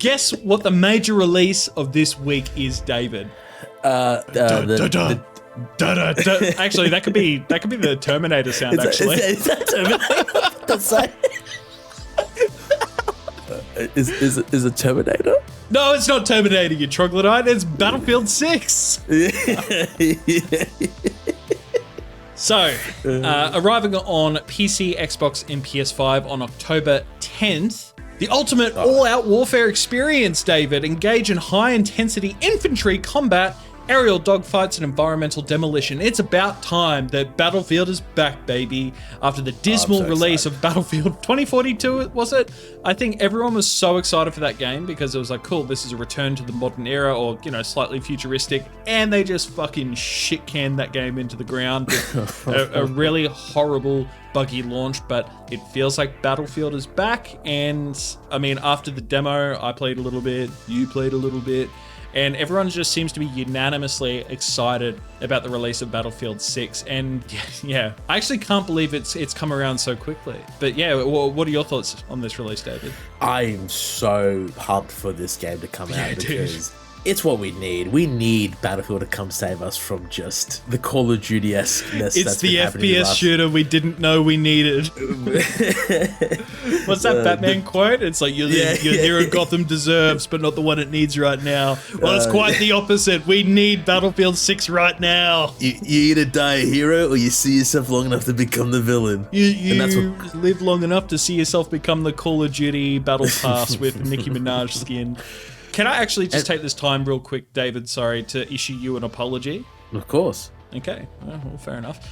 Guess what the major release of this week is, David? Actually, that could be the Terminator sound. Is that Terminator? That's like, is it Terminator? No, it's not Terminator, you troglodyte. It's Battlefield 6. So, arriving on PC, Xbox, and PS5 on October 10th, the ultimate all-out warfare experience, David. Engage in high-intensity infantry combat, aerial dogfights, and environmental demolition. It's about time that Battlefield is back, baby. After the dismal release of Battlefield 2042, was it? I think everyone was so excited for that game because it was like, cool, this is a return to the modern era, or, you know, slightly futuristic. And they just fucking shit-canned that game into the ground with a really horrible, buggy launch. But it feels like Battlefield is back. And I mean, after the demo, I played a little bit, you played a little bit, and everyone just seems to be unanimously excited about the release of Battlefield 6. And yeah, I actually can't believe it's come around so quickly. But yeah, what are your thoughts on this release, David? I'm so pumped for this game to come out because it's what we need. We need Battlefield to come save us from just the Call of Duty-esqueness. It's the FPS shooter we didn't know we needed. What's that Batman quote? It's like, you're the hero Gotham deserves, but not the one it needs right now. Well, it's quite the opposite. We need Battlefield 6 right now. You either die a hero or you see yourself long enough to become the villain. You live long enough to see yourself become the Call of Duty Battle Pass with Nicki Minaj skin. Can I actually just take this time real quick, David, to issue you an apology? Of course. Okay, well, fair enough.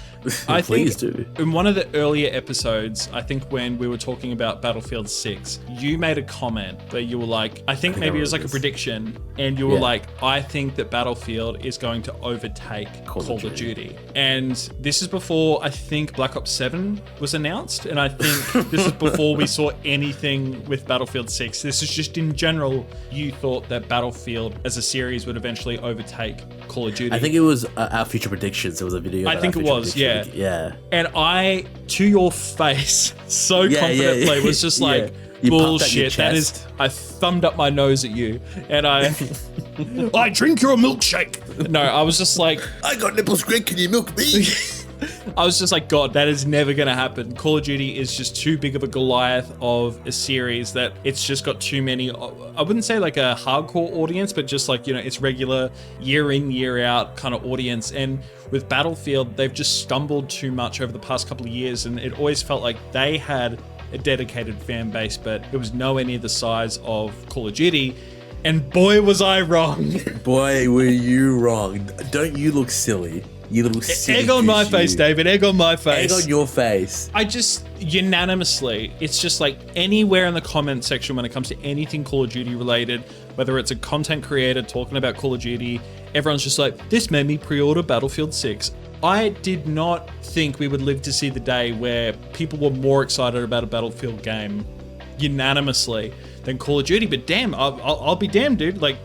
Please do. In one of the earlier episodes, I think when we were talking about Battlefield 6, you made a comment where you were like, I think maybe it was like a prediction, and you were like, I think that Battlefield is going to overtake Call of Duty. And this is before, I think, Black Ops 7 was announced, and I think this is before we saw anything with Battlefield 6. This is just in general, you thought that Battlefield as a series would eventually overtake Call of Duty. I think it was our future predictions. There was a video. I think it was, yeah. Yeah. And I, to your face, so confidently, was just like, bullshit. That is, I thumbed up my nose at you, and I drink your milkshake. No, I was just like, I got nipples, Greg. Can you milk me? I was just like, God, that is never going to happen. Call of Duty is just too big of a Goliath of a series that it's just got too many, I wouldn't say like a hardcore audience, but just like, you know, it's regular year in, year out kind of audience. And with Battlefield, they've just stumbled too much over the past couple of years. And it always felt like they had a dedicated fan base, but it was nowhere near the size of Call of Duty. And boy, was I wrong. Boy, were you wrong. Don't you look silly. You little silly egg on my face, David. Egg on my face. Egg on your face. I just unanimously, it's just like anywhere in the comment section when it comes to anything Call of Duty related, whether it's a content creator talking about Call of Duty, everyone's just like, this made me pre-order Battlefield 6. I did not think we would live to see the day where people were more excited about a Battlefield game unanimously than Call of Duty. But damn, I'll be damned, dude. Like,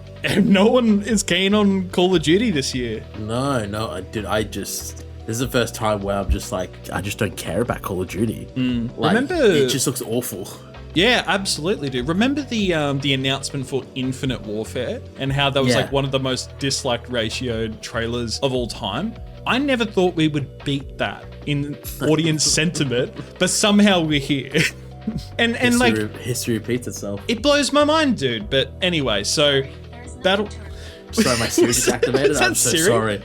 no one is keen on Call of Duty this year. No, dude, this is the first time where I'm just like, I just don't care about Call of Duty. Like, remember, it just looks awful. Yeah, absolutely, dude. Remember the announcement for Infinite Warfare and how that was like one of the most disliked ratioed trailers of all time? I never thought we would beat that in audience sentiment, but somehow we're here. and history repeats itself. It blows my mind, dude. But anyway, so Sorry, my Siri just activated. I'm so sorry.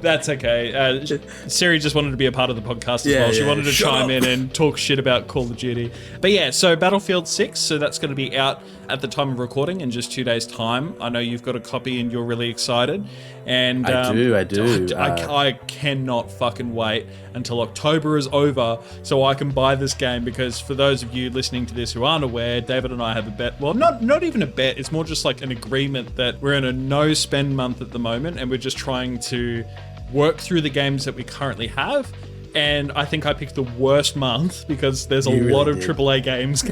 That's okay. Siri just wanted to be a part of the podcast as well. She wanted to chime in and talk shit about Call of Duty. But yeah, so Battlefield 6, so that's going to be out at the time of recording in just 2 days' time. I know you've got a copy and you're really excited. And I do. I cannot fucking wait until October is over so I can buy this game, because for those of you listening to this who aren't aware, David and I have a bet. Well, not even a bet. It's more just like an agreement that we're in a no-spend month at the moment, and we're just trying to work through the games that we currently have. And I think I picked the worst month because there's a lot of AAA games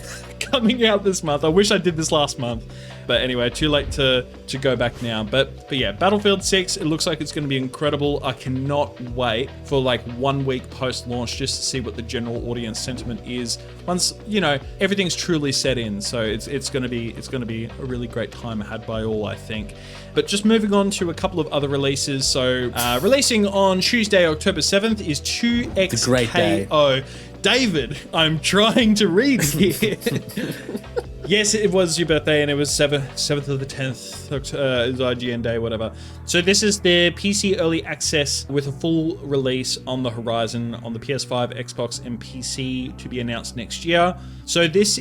coming out this month. I wish I did this last month. But anyway, too late to go back now. But yeah, Battlefield 6, it looks like it's going to be incredible. I cannot wait for like 1 week post-launch just to see what the general audience sentiment is once, you know, everything's truly set in. So it's going to be a really great time had by all, I think. But just moving on to a couple of other releases. So releasing on Tuesday, October 7th is 2XKO. David, I'm trying to read here. Yes, it was your birthday, and it was 7th of the 10th, it was IGN Day, whatever. So this is their PC Early Access with a full release on the horizon on the PS5, Xbox, and PC to be announced next year. So this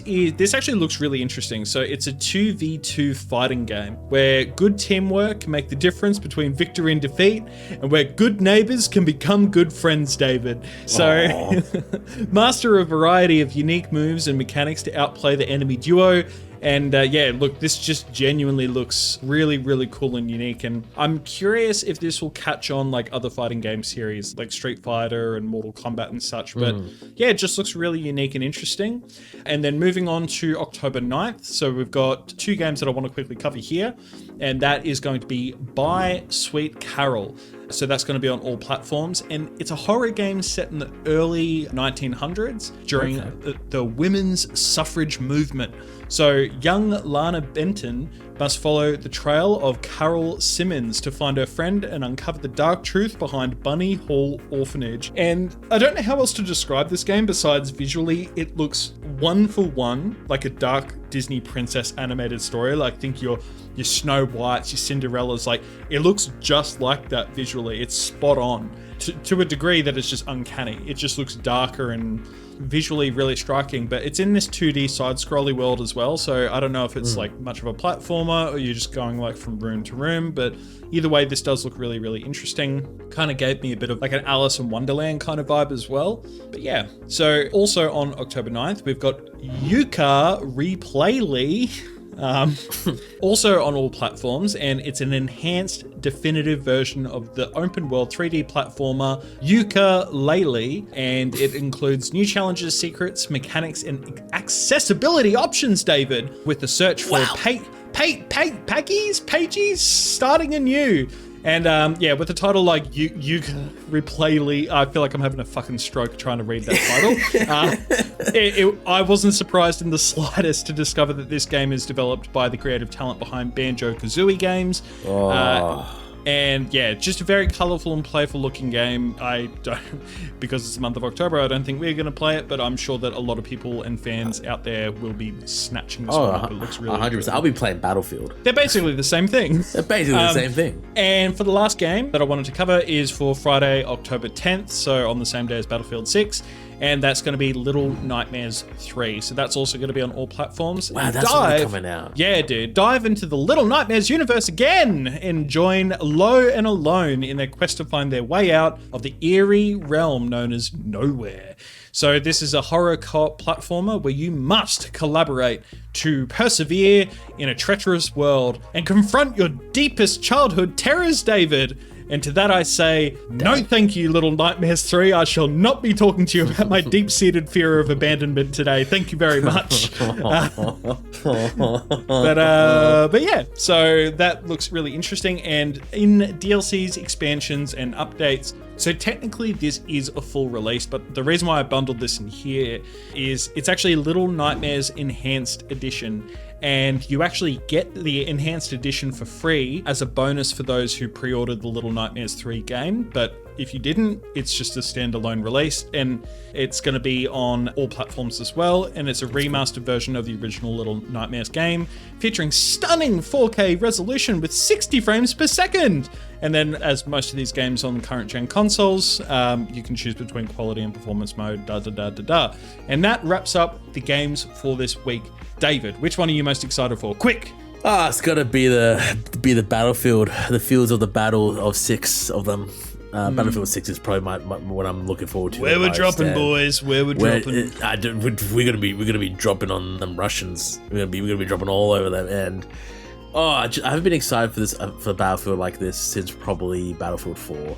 actually looks really interesting. So it's a 2v2 fighting game where good teamwork can make the difference between victory and defeat, and where good neighbors can become good friends, David. So master a variety of unique moves and mechanics to outplay the enemy duo. And yeah, look, this just genuinely looks really, really cool and unique. And I'm curious if this will catch on like other fighting game series like Street Fighter and Mortal Kombat and such. But yeah, it just looks really unique and interesting. And then moving on to October 9th. So we've got 2 games that I want to quickly cover here. And that is going to be Bye, Sweet Carol. So that's going to be on all platforms, and it's a horror game set in the early 1900s during the women's suffrage movement. So young Lana Benton must follow the trail of Carol Simmons to find her friend and uncover the dark truth behind Bunny Hall Orphanage. And I don't know how else to describe this game besides visually. It looks one for one like a dark Disney princess animated story. Like think your Snow Whites, your Cinderellas, like it looks just like that visually. It's spot on to a degree that it's just uncanny. It just looks darker and visually really striking, but it's in this 2D side-scrolly world as well. So I don't know if it's like much of a platformer or you're just going like from room to room, but either way, this does look really, really interesting. Kind of gave me a bit of like an Alice in Wonderland kind of vibe as well. But yeah, so also on October 9th, we've got Yooka Replayly. Also on all platforms, and it's an enhanced definitive version of the open world 3D platformer Yooka-Laylee, and it includes new challenges, secrets, mechanics, and accessibility options, David, with the search for pages starting anew. And yeah, with a title like Yooka Replayly, I feel like I'm having a fucking stroke trying to read that title. I wasn't surprised in the slightest to discover that this game is developed by the creative talent behind Banjo-Kazooie games. And yeah, just a very colorful and playful looking game. I don't, because it's the month of October, I don't think we're going to play it, but I'm sure that a lot of people and fans out there will be snatching this one up. It looks really 100%. Good. I'll be playing Battlefield. They're basically the same thing. They're basically the same thing. And for the last game that I wanted to cover is for Friday, October 10th, so on the same day as Battlefield 6. And that's going to be Little Nightmares 3. So that's also going to be on all platforms. Wow, that's already coming out. Yeah, dude. Dive into the Little Nightmares universe again and join Low and Alone in their quest to find their way out of the eerie realm known as Nowhere. So this is a horror co-op platformer where you must collaborate to persevere in a treacherous world and confront your deepest childhood terrors, David. And to that I say, no thank you, Little Nightmares 3. I shall not be talking to you about my deep-seated fear of abandonment today. Thank you very much. But yeah, so that looks really interesting. And in DLCs, expansions, and updates, so technically this is a full release, but the reason why I bundled this in here is it's actually Little Nightmares Enhanced Edition. And you actually get the Enhanced Edition for free as a bonus for those who pre-ordered the Little Nightmares 3 game. But if you didn't, it's just a standalone release, and it's going to be on all platforms as well. And it's a remastered version of the original Little Nightmares game, featuring stunning 4K resolution with 60 frames per second. And then, as most of these games on current gen consoles, you can choose between quality and performance mode, And that wraps up the games for this week. David, which one are you most excited for? Quick! It's gotta be the Battlefield, the fields of the battle of 6 of them. Battlefield 6 is probably what I'm looking forward to. Where we're dropping, boys. Where we're dropping. We're gonna be dropping on them Russians. We're gonna be dropping all over them. And I haven't been excited for this for Battlefield like this since probably Battlefield 4.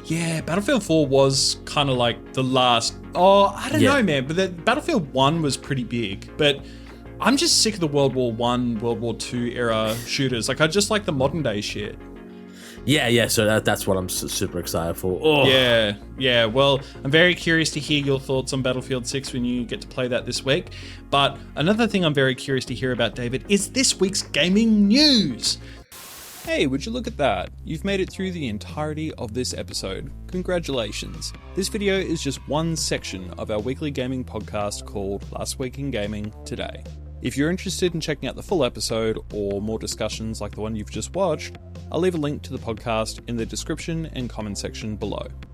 Yeah, Battlefield 4 was kind of like the last. I don't know, man. But Battlefield 1 was pretty big, but I'm just sick of the World War One, World War Two era shooters. Like, I just like the modern day shit. Yeah. So that's what I'm super excited for. Oh. Yeah. Well, I'm very curious to hear your thoughts on Battlefield 6 when you get to play that this week. But another thing I'm very curious to hear about, David, is this week's gaming news. Hey, would you look at that? You've made it through the entirety of this episode. Congratulations. This video is just one section of our weekly gaming podcast called Last Week in Gaming Today. If you're interested in checking out the full episode or more discussions like the one you've just watched, I'll leave a link to the podcast in the description and comment section below.